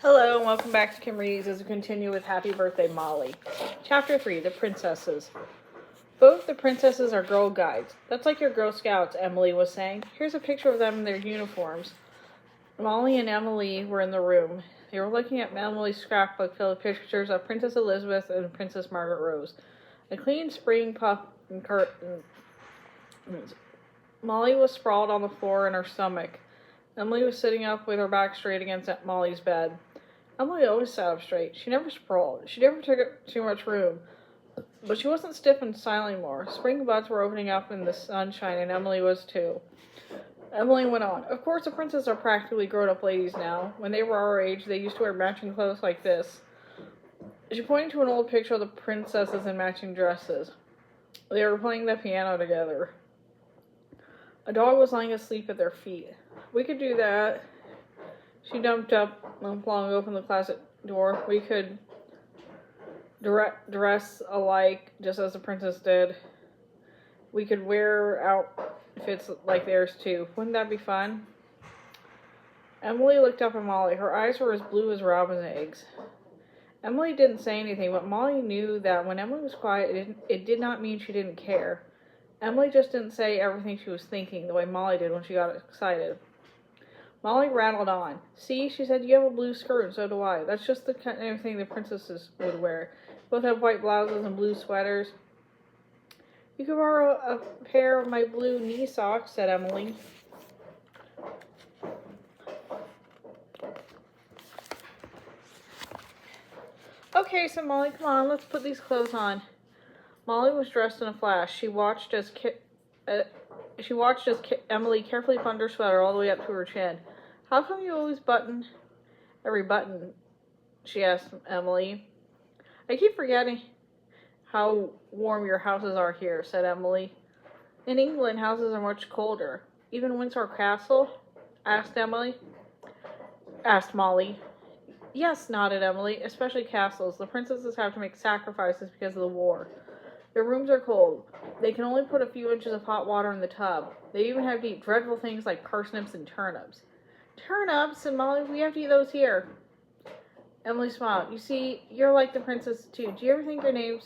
Hello and welcome back to Kim Reads as we continue with Happy Birthday Molly. Chapter 3, The Princesses. Both the princesses are Girl Guides. That's like your Girl Scouts, Emily was saying. Here's a picture of them in their uniforms. Molly and Emily were in the room. They were looking at Emily's scrapbook filled with pictures of Princess Elizabeth and Princess Margaret Rose. A clean spring puff and curtains. Molly was sprawled on the floor in her stomach. Emily was sitting up with her back straight against Molly's bed. Emily always sat up straight. She never sprawled. She never took up too much room. But she wasn't stiff and silent anymore. Spring buds were opening up in the sunshine, and Emily was too. Emily went on. Of course, the princesses are practically grown-up ladies now. When they were our age, they used to wear matching clothes like this. She pointed to an old picture of the princesses in matching dresses. They were playing the piano together. A dog was lying asleep at their feet. We could do that. She jumped up and flung open the closet door. We could dress alike, just as the princess did. We could wear outfits like theirs, too. Wouldn't that be fun? Emily looked up at Molly. Her eyes were as blue as robin's eggs. Emily didn't say anything, but Molly knew that when Emily was quiet, it did not mean she didn't care. Emily just didn't say everything she was thinking the way Molly did when she got excited. Molly rattled on. See, she said, you have a blue skirt, and so do I. That's just the kind of thing the princesses would wear. Both have white blouses and blue sweaters. You could borrow a pair of my blue knee socks, said Emily. Okay, said Molly, come on, let's put these clothes on. Molly was dressed in a flash. She watched as Emily carefully buttoned her sweater all the way up to her chin. How come you always button every button? She asked Emily. I keep forgetting how warm your houses are here, said Emily. In England, houses are much colder. Even Windsor Castle? Asked Molly. Yes, nodded Emily, especially castles. The princesses have to make sacrifices because of the war. Their rooms are cold. They can only put a few inches of hot water in the tub. They even have to eat dreadful things like parsnips and turnips. Turnips, said Molly. We have to eat those here. Emily smiled. You see, you're like the princess too. Do you ever think your name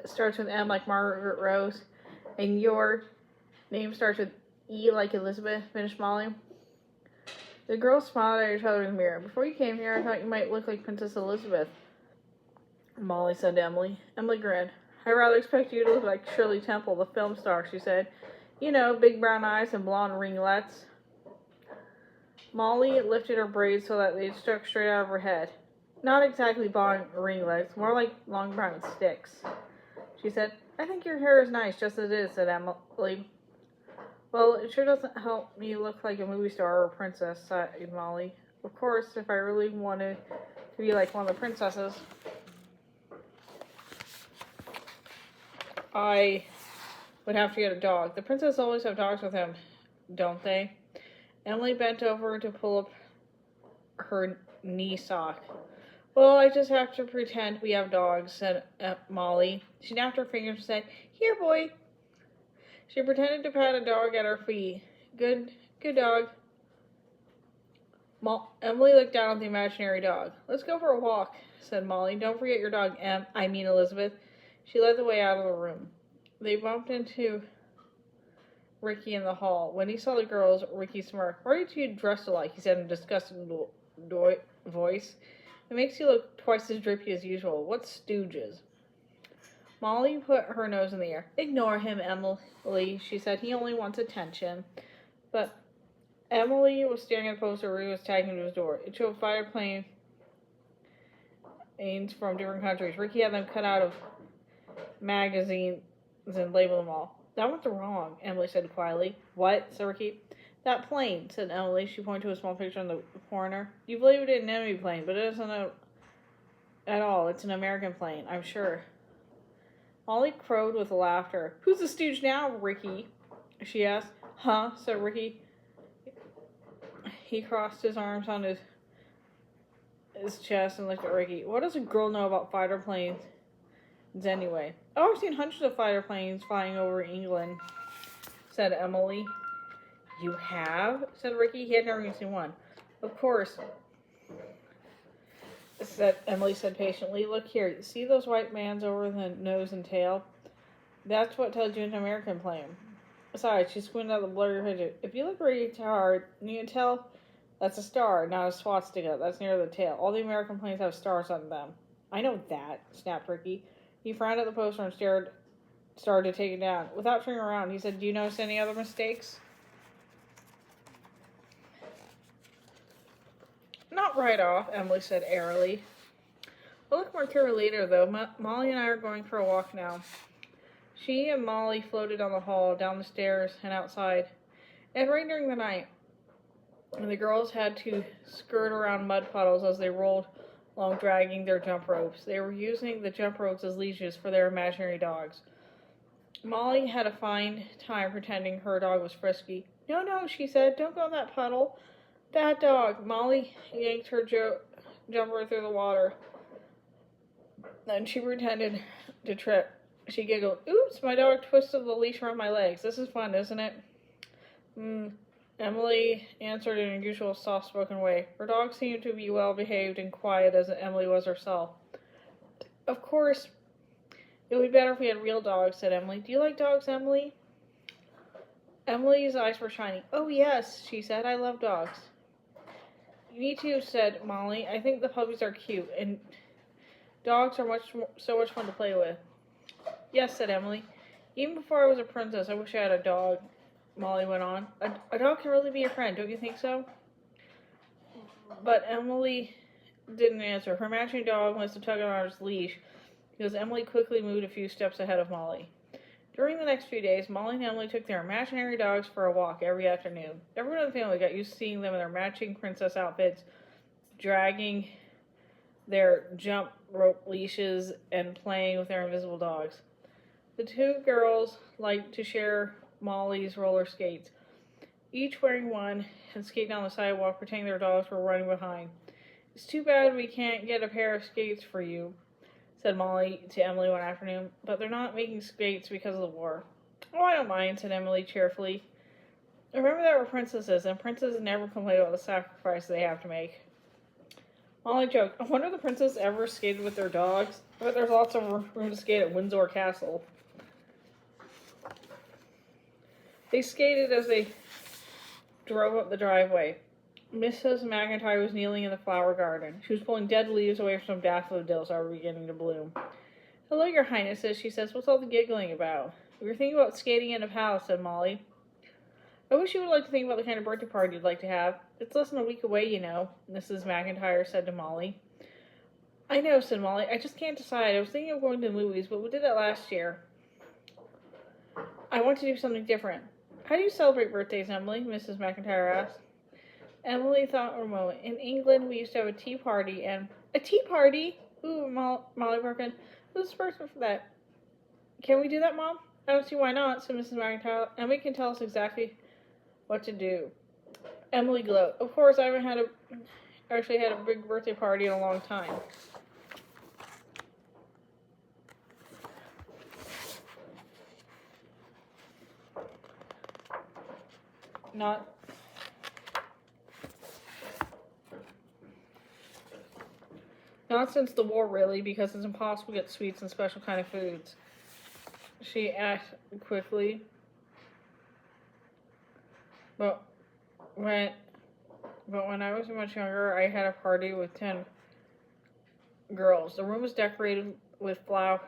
starts with M like Margaret Rose, and your name starts with E like Elizabeth? Finished Molly. The girls smiled at each other in the mirror. Before you came here, I thought you might look like Princess Elizabeth, Molly said to Emily. Emily grinned. I rather expect you to look like Shirley Temple, the film star, she said. You know, big brown eyes and blonde ringlets. Molly lifted her braids so that they stuck straight out of her head. Not exactly blonde ringlets, more like long brown sticks. She said, I think your hair is nice just as it is, said Emily. Well, it sure doesn't help me look like a movie star or a princess, sighed Molly. Of course, if I really wanted to be like one of the princesses, I would have to get a dog. The princesses always have dogs with them, don't they? Emily bent over to pull up her knee sock. Well, I just have to pretend we have dogs, said Molly. She snapped her fingers and said, Here, boy. She pretended to pat a dog at her feet. Good dog. Emily looked down at the imaginary dog. Let's go for a walk, said Molly. Don't forget your dog, Elizabeth. She led the way out of the room. They bumped into Ricky in the hall. When he saw the girls, Ricky smirked. Why are you two dressed alike? He said in a disgusted voice. It makes you look twice as drippy as usual. What stooges? Molly put her nose in the air. Ignore him, Emily, she said. He only wants attention. But Emily was staring at a poster Ricky was tagging to his door. It showed fighter planes from different countries. Ricky had them cut out of magazines and labeled them all. That one's wrong, Emily said quietly. What? Said Ricky. That plane, said Emily. She pointed to a small picture in the corner. You believe it is an enemy plane, but it isn't at all. It's an American plane, I'm sure. Molly crowed with laughter. Who's the stooge now, Ricky? She asked. Huh? Said Ricky. He crossed his arms on his chest and looked at Ricky. What does a girl know about fighter planes anyway? Oh, I've seen hundreds of fighter planes flying over England, said Emily. You have? Said Ricky. He had never even seen one. Of course. Emily said patiently. Look here, see those white bands over the nose and tail? That's what tells you an American plane. Besides, she squinted at the blurry hood. If you look really hard, you can tell that's a star, not a swastika. That's near the tail. All the American planes have stars on them. I know that, snapped Ricky. He frowned at the poster and started to take it down. Without turning around, he said, do you notice any other mistakes? Not right off, Emily said airily. We'll look more carefully later, though. Molly and I are going for a walk now. She and Molly floated down the hall, down the stairs, and outside. It had rained during the night, and the girls had to skirt around mud puddles as they rolled along, dragging their jump ropes. They were using the jump ropes as leashes for their imaginary dogs. Molly had a fine time pretending her dog was Frisky. No, she said, don't go in that puddle. That dog. Molly yanked her jumper through the water. Then she pretended to trip. She giggled. Oops, my dog twisted the leash around my legs. This is fun, isn't it? Emily answered in her usual soft-spoken way. Her dog seemed to be well-behaved and quiet as Emily was herself. Of course, it would be better if we had real dogs, said Emily. Do you like dogs, Emily? Emily's eyes were shining. Oh, yes, she said. I love dogs. Me too, said Molly. I think the puppies are cute, and dogs are so much fun to play with. Yes, said Emily. Even before I was a princess, I wish I had a dog, Molly went on. A dog can really be a friend, don't you think so? But Emily didn't answer. Her matching dog must have tugged on her leash, because Emily quickly moved a few steps ahead of Molly. During the next few days, Molly and Emily took their imaginary dogs for a walk every afternoon. Everyone in the family got used to seeing them in their matching princess outfits, dragging their jump rope leashes and playing with their invisible dogs. The two girls liked to share Molly's roller skates, each wearing one, and skate down the sidewalk pretending their dogs were running behind. It's too bad we can't get a pair of skates for you, said Molly to Emily one afternoon, but they're not making skates because of the war. Oh, I don't mind, said Emily cheerfully. Remember that we're princesses, and princesses never complain about the sacrifices they have to make. Molly joked, I wonder if the princess ever skated with their dogs. I bet there's lots of room to skate at Windsor Castle. They skated as they drove up the driveway. Mrs. McIntyre was kneeling in the flower garden. She was pulling dead leaves away from some daffodils that were beginning to bloom. Hello, your highnesses, she says. What's all the giggling about? We were thinking about skating in a palace, said Molly. I wish you would like to think about the kind of birthday party you'd like to have. It's less than a week away, you know, Mrs. McIntyre said to Molly. I know, said Molly. I just can't decide. I was thinking of going to the movies, but we did that last year. I want to do something different. How do you celebrate birthdays, Emily? Mrs. McIntyre asked. Emily thought for a moment. In England, we used to have a tea party, and... A tea party? Ooh, Molly broke in. Who's the person for that? Can we do that, Mom? I don't see why not, said Mrs. McIntyre. Emily can tell us exactly what to do. Emily glowed. Of course, I haven't actually had a big birthday party in a long time. Not since the war, really, because it's impossible to get sweets and special kind of foods. She asked quickly. But when I was much younger, I had a party with 10 girls. The room was decorated with flowers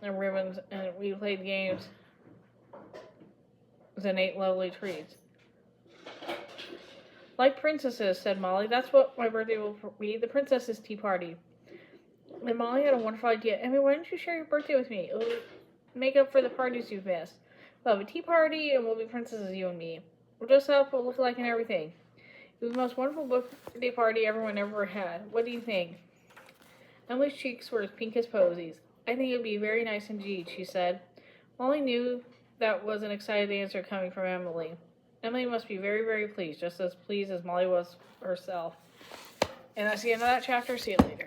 and ribbons, and we played games and ate lovely treats. Like princesses, said Molly. That's what my birthday will be, the princess's tea party. And Molly had a wonderful idea. Emmy, why don't you share your birthday with me? It'll make up for the parties you've missed. We'll have a tea party, and we'll be princesses, you and me. We'll dress up, we'll look like and everything. It was the most wonderful birthday party everyone ever had. What do you think? Emily's cheeks were as pink as posies. I think it would be very nice indeed, she said. Molly knew that was an excited answer coming from Emily. Emily must be very, very pleased, just as pleased as Molly was herself. And that's the end of that chapter. See you later.